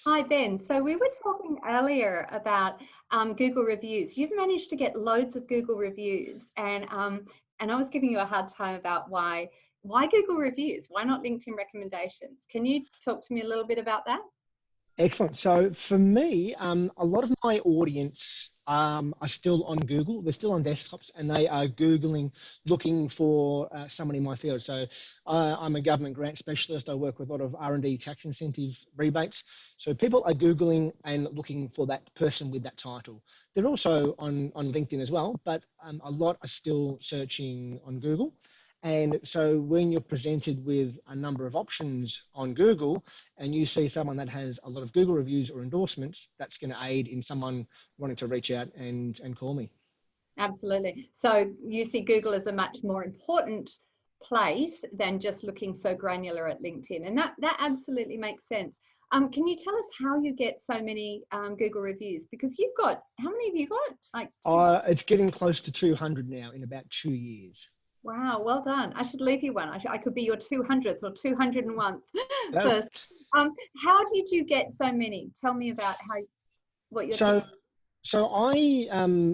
Hi, Ben. So we were talking earlier about Google reviews. You've managed to get loads of Google reviews, and I was giving you a hard time about why Google reviews? Why not LinkedIn recommendations? Can you talk to me a little bit about that? Excellent. So for me, a lot of my audience are still on Google. They're still on desktops, and they are Googling, looking for someone in my field. So I'm a government grant specialist. I work with a lot of R&D tax incentive rebates. So people are Googling and looking for that person with that title. They're also on LinkedIn as well, but a lot are still searching on Google. And so when you're presented with a number of options on Google and you see someone that has a lot of Google reviews or endorsements, that's going to aid in someone wanting to reach out and call me. Absolutely. So you see Google as a much more important place than just looking so granular at LinkedIn, and that absolutely makes sense. Can you tell us how you get so many Google reviews? Because you've got, how many have you got? Like two. It's getting close to 200 now in about 2 years. Wow, well done. I should leave you one. I could be your 200th or 201st Uh, person. How did you get so many? Tell me about what you're So seeing. So I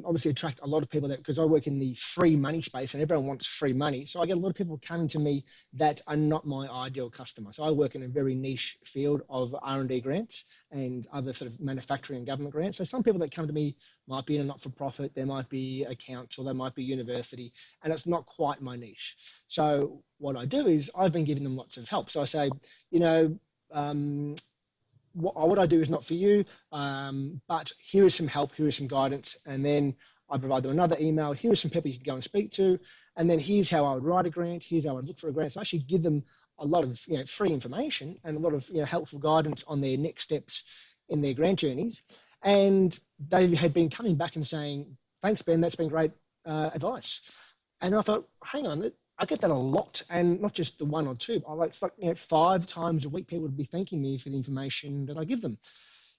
obviously attract a lot of people that because I work in the free money space and everyone wants free money. So I get a lot of people coming to me that are not my ideal customer. So I work in a very niche field of R&D grants and other sort of manufacturing and government grants. So some people that come to me might be in a not-for-profit, there might be a council, there might be university, and it's not quite my niche. So what I do is I've been giving them lots of help. So I say, you know, what I do is not for you, but here is some help, here is some guidance, and then I provide them another email. Here are some people you can go and speak to, and then here's how I would write a grant. Here's how I would look for a grant. So I actually give them a lot of free information and a lot of helpful guidance on their next steps in their grant journeys. And they had been coming back and saying, "Thanks, Ben. That's been great advice." And I thought, hang on, I get that a lot, and not just the one or two. I like 5 times a week people would be thanking me for the information that I give them.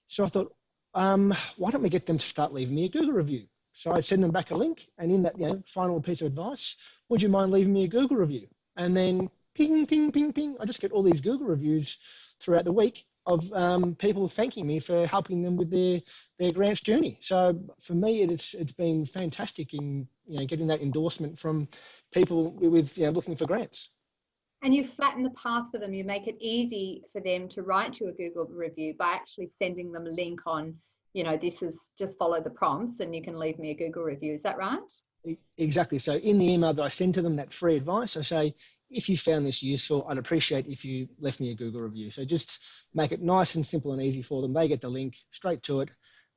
So I thought, why don't we get them to start leaving me a Google review? So I send them back a link, and in that final piece of advice, would you mind leaving me a Google review? And then ping, ping, ping, ping. I just get all these Google reviews throughout the week of people thanking me for helping them with their grants journey. So for me, it's been fantastic in getting that endorsement from people with looking for grants. And you flatten the path for them. You make it easy for them to write you a Google review by actually sending them a link on, this is just follow the prompts and you can leave me a Google review. Is that right? Exactly. So in the email that I send to them, that free advice, I say, if you found this useful, I'd appreciate if you left me a Google review. So just make it nice and simple and easy for them. They get the link straight to it.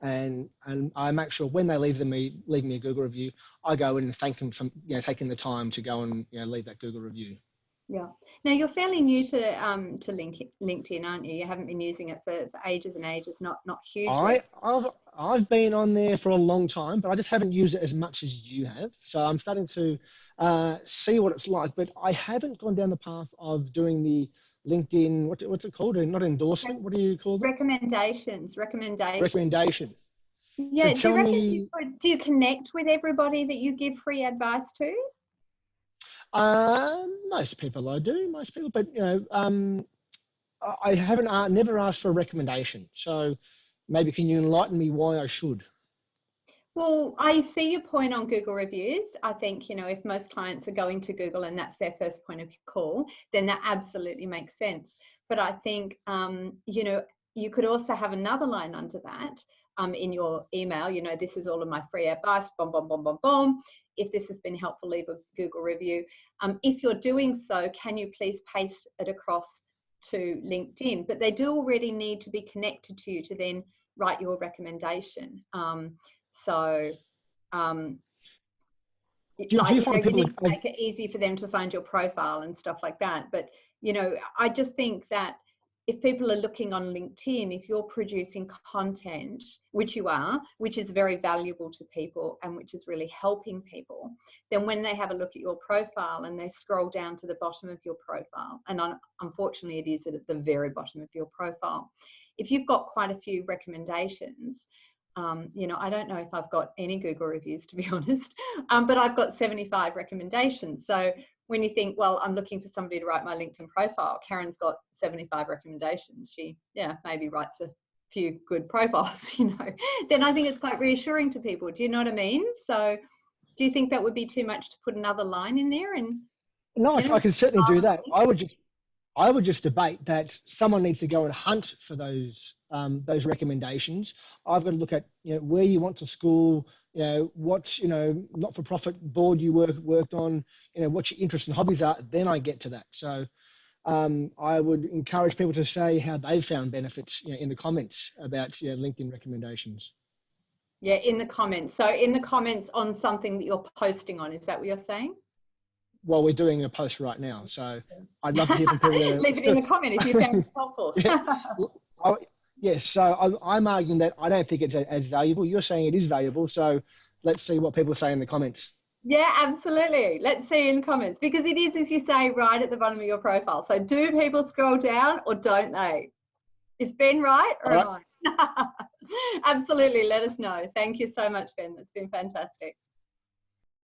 And I make sure when they leave me a Google review, I go in and thank them for taking the time to go and leave that Google review. Yeah. Now you're fairly new to LinkedIn, aren't you? You haven't been using it for ages and ages, not hugely. I've been on there for a long time, but I just haven't used it as much as you have. So I'm starting to see what it's like, but I haven't gone down the path of doing the LinkedIn. What's it called? Not endorsement. What do you call them? Recommendations. Recommendation. So Yeah. Do you tell reckon me. do you connect with everybody that you give free advice to? Most people I do, most people, but I haven't never asked for a recommendation. So maybe can you enlighten me why I should? Well, I see your point on Google reviews. I think, if most clients are going to Google and that's their first point of call, then that absolutely makes sense. But I think, you could also have another line under that in your email, this is all of my free advice, boom, boom, boom, boom, boom. If this has been helpful, leave a Google review. If you're doing so, can you please paste it across to LinkedIn? But they do already need to be connected to you to then write your recommendation. So, Do you find you people need to make it easy for them to find your profile and stuff like that. But, I just think that if people are looking on LinkedIn, if you're producing content, which you are, which is very valuable to people and which is really helping people, then when they have a look at your profile and they scroll down to the bottom of your profile, and unfortunately it is at the very bottom of your profile, if you've got quite a few recommendations, I don't know if I've got any Google reviews, to be honest, but I've got 75 recommendations. So when you think, well, I'm looking for somebody to write my LinkedIn profile, Karen's got 75 recommendations. She, maybe writes few good profiles, you know, then I think it's quite reassuring to people. Do you know what I mean? So do you think that would be too much to put another line in there? And No, you know, I can certainly do that. I would just debate that someone needs to go and hunt for those recommendations. I've got to look at, you know, where you went to school, you know, what, you know, not-for-profit board you worked on, you know, what your interests and hobbies are. Then I get to that. So I would encourage people to say how they've found benefits, you know, in the comments about, you know, LinkedIn recommendations. Yeah, in the comments. So in the comments on something that you're posting on, is that what you're saying? Well, we're doing a post right now, so I'd love to hear from people. Leave it in the comment if you found it helpful. Yes, so I'm arguing that I don't think it's as valuable. You're saying it is valuable, so let's see what people say in the comments. Yeah, absolutely. Let's see in the comments, because it is, as you say, right at the bottom of your profile. So do people scroll down or don't they? Is Ben right or am I? Absolutely. Let us know. Thank you so much, Ben. It's been fantastic.